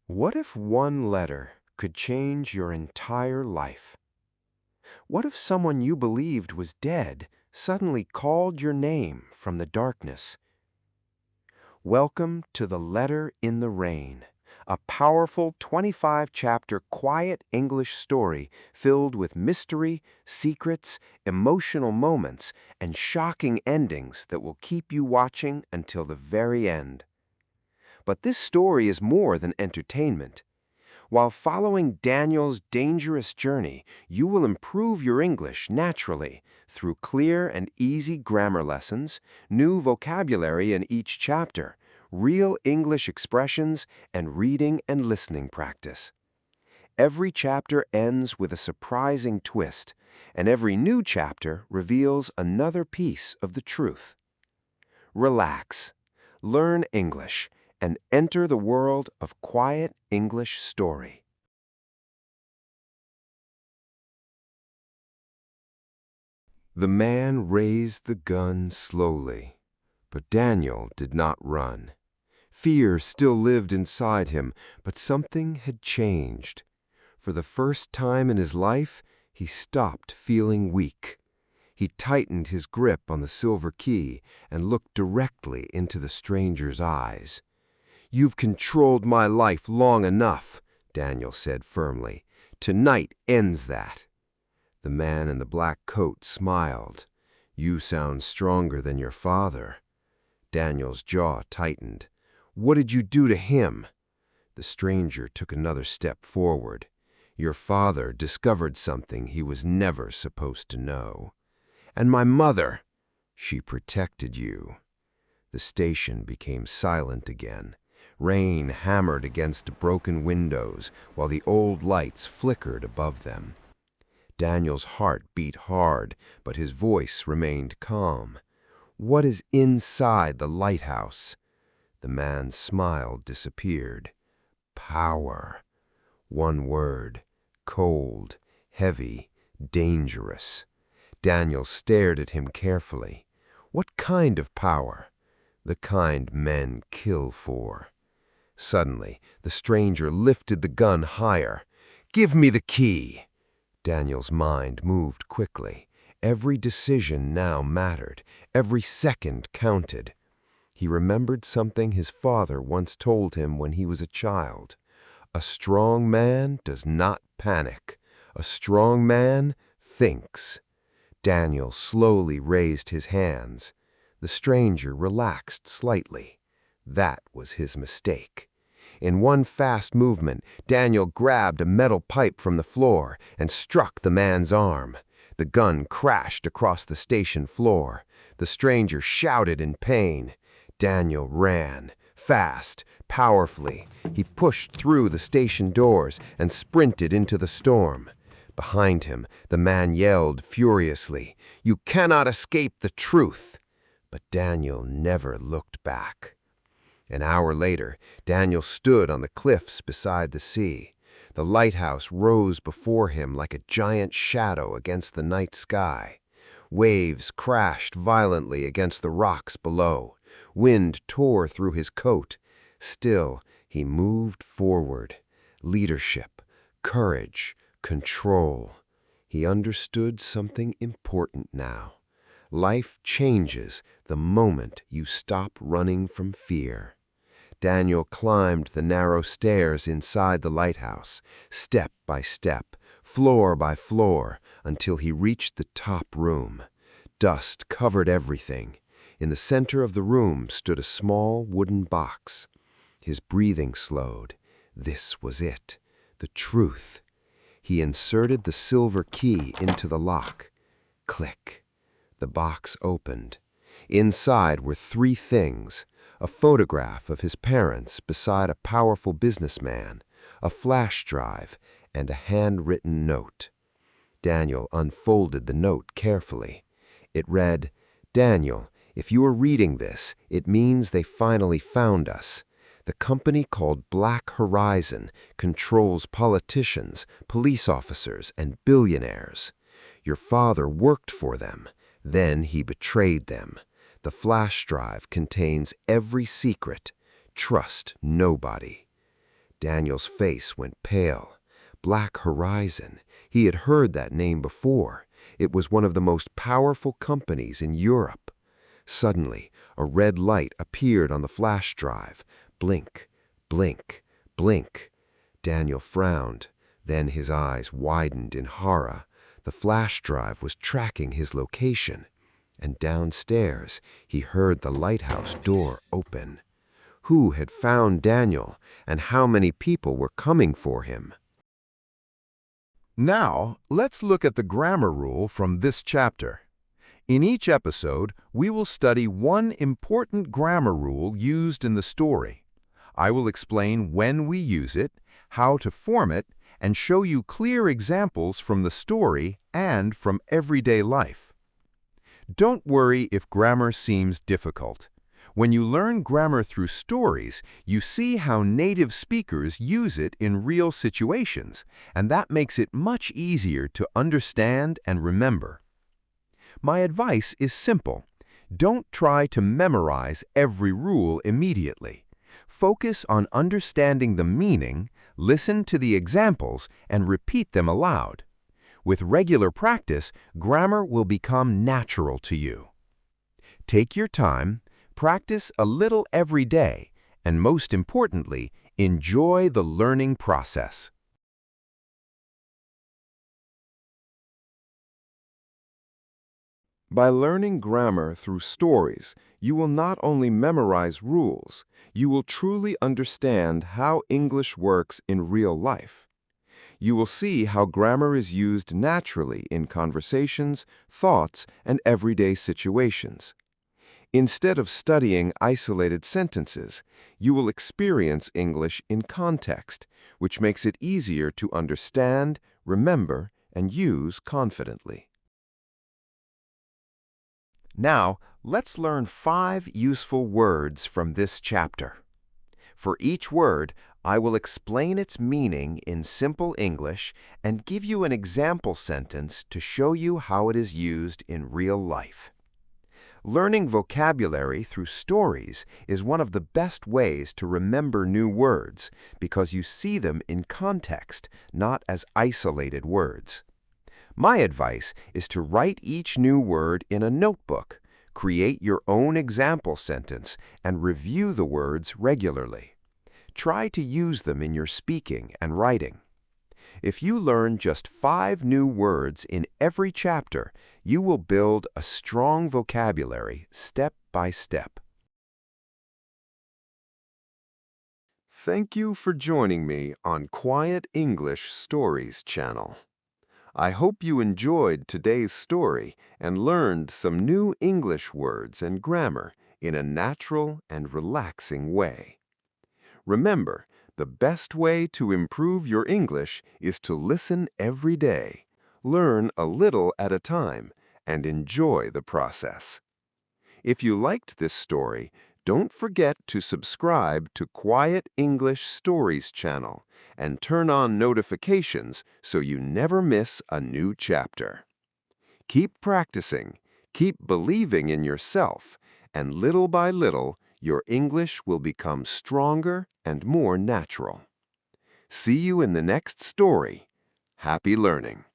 What if one letter could change your entire life? What if someone you believed was dead suddenly called your name from the darkness? Welcome to The Letter in the Rain, a powerful 25-chapter quiet English story filled with mystery, secrets, emotional moments, and shocking endings that will keep you watching until the very end. But this story is more than entertainment. While following Daniel's dangerous journey, you will improve your English naturally through clear and easy grammar lessons, new vocabulary in each chapter, real English expressions, and reading and listening practice. Every chapter ends with a surprising twist, and every new chapter reveals another piece of the truth. Relax, learn English, and enter the world of quiet English story. The man raised the gun slowly, but Daniel did not run. Fear still lived inside him, but something had changed. For the first time in his life, he stopped feeling weak. He tightened his grip on the silver key and looked directly into the stranger's eyes. "You've controlled my life long enough," Daniel said firmly. "Tonight ends that." The man in the black coat smiled. "You sound stronger than your father." Daniel's jaw tightened. "What did you do to him?" The stranger took another step forward. "Your father discovered something he was never supposed to know." "And my mother?" "She protected you." The station became silent again. Rain hammered against broken windows while the old lights flickered above them. Daniel's heart beat hard, but his voice remained calm. "What is inside the lighthouse?" The man's smile disappeared. "Power." One word. Cold, heavy, dangerous. Daniel stared at him carefully. "What kind of power?" "The kind men kill for." Suddenly, the stranger lifted the gun higher. "Give me the key!" Daniel's mind moved quickly. Every decision now mattered. Every second counted. He remembered something his father once told him when he was a child. "A strong man does not panic. A strong man thinks." Daniel slowly raised his hands. The stranger relaxed slightly. That was his mistake. In one fast movement, Daniel grabbed a metal pipe from the floor and struck the man's arm. The gun crashed across the station floor. The stranger shouted in pain. Daniel ran, fast, powerfully. He pushed through the station doors and sprinted into the storm. Behind him, the man yelled furiously, "You cannot escape the truth!" But Daniel never looked back. An hour later, Daniel stood on the cliffs beside the sea. The lighthouse rose before him like a giant shadow against the night sky. Waves crashed violently against the rocks below. Wind tore through his coat. Still, he moved forward. Leadership, courage, control. He understood something important now. Life changes the moment you stop running from fear. Daniel climbed the narrow stairs inside the lighthouse, step by step, floor by floor, until he reached the top room. Dust covered everything. In the center of the room stood a small wooden box. His breathing slowed. This was it, the truth. He inserted the silver key into the lock. Click. The box opened. Inside were three things: a photograph of his parents beside a powerful businessman, a flash drive, and a handwritten note. Daniel unfolded the note carefully. It read, "Daniel, if you are reading this, it means they finally found us. The company called Black Horizon controls politicians, police officers, and billionaires. Your father worked for them. Then he betrayed them. The flash drive contains every secret. Trust nobody." Daniel's face went pale. Black Horizon. He had heard that name before. It was one of the most powerful companies in Europe. Suddenly, a red light appeared on the flash drive. Blink, blink, blink. Daniel frowned. Then his eyes widened in horror. The flash drive was tracking his location. And downstairs, he heard the lighthouse door open. Who had found Daniel, and how many people were coming for him? Now, let's look at the grammar rule from this chapter. In each episode, we will study one important grammar rule used in the story. I will explain when we use it, how to form it, and show you clear examples from the story and from everyday life. Don't worry if grammar seems difficult. When you learn grammar through stories, you see how native speakers use it in real situations, and that makes it much easier to understand and remember. My advice is simple. Don't try to memorize every rule immediately. Focus on understanding the meaning, listen to the examples, and repeat them aloud. With regular practice, grammar will become natural to you. Take your time, practice a little every day, and most importantly, enjoy the learning process. By learning grammar through stories, you will not only memorize rules, you will truly understand how English works in real life. You will see how grammar is used naturally in conversations, thoughts, and everyday situations. Instead of studying isolated sentences, you will experience English in context, which makes it easier to understand, remember, and use confidently. Now, let's learn 5 useful words from this chapter. For each word, I will explain its meaning in simple English and give you an example sentence to show you how it is used in real life. Learning vocabulary through stories is one of the best ways to remember new words because you see them in context, not as isolated words. My advice is to write each new word in a notebook, create your own example sentence, and review the words regularly. Try to use them in your speaking and writing. If you learn just 5 new words in every chapter, you will build a strong vocabulary step by step. Thank you for joining me on Quiet English Stories channel. I hope you enjoyed today's story and learned some new English words and grammar in a natural and relaxing way. Remember, the best way to improve your English is to listen every day, learn a little at a time, and enjoy the process. If you liked this story, don't forget to subscribe to Quiet English Stories channel and turn on notifications so you never miss a new chapter. Keep practicing, keep believing in yourself, and little by little, your English will become stronger and more natural. See you in the next story. Happy learning!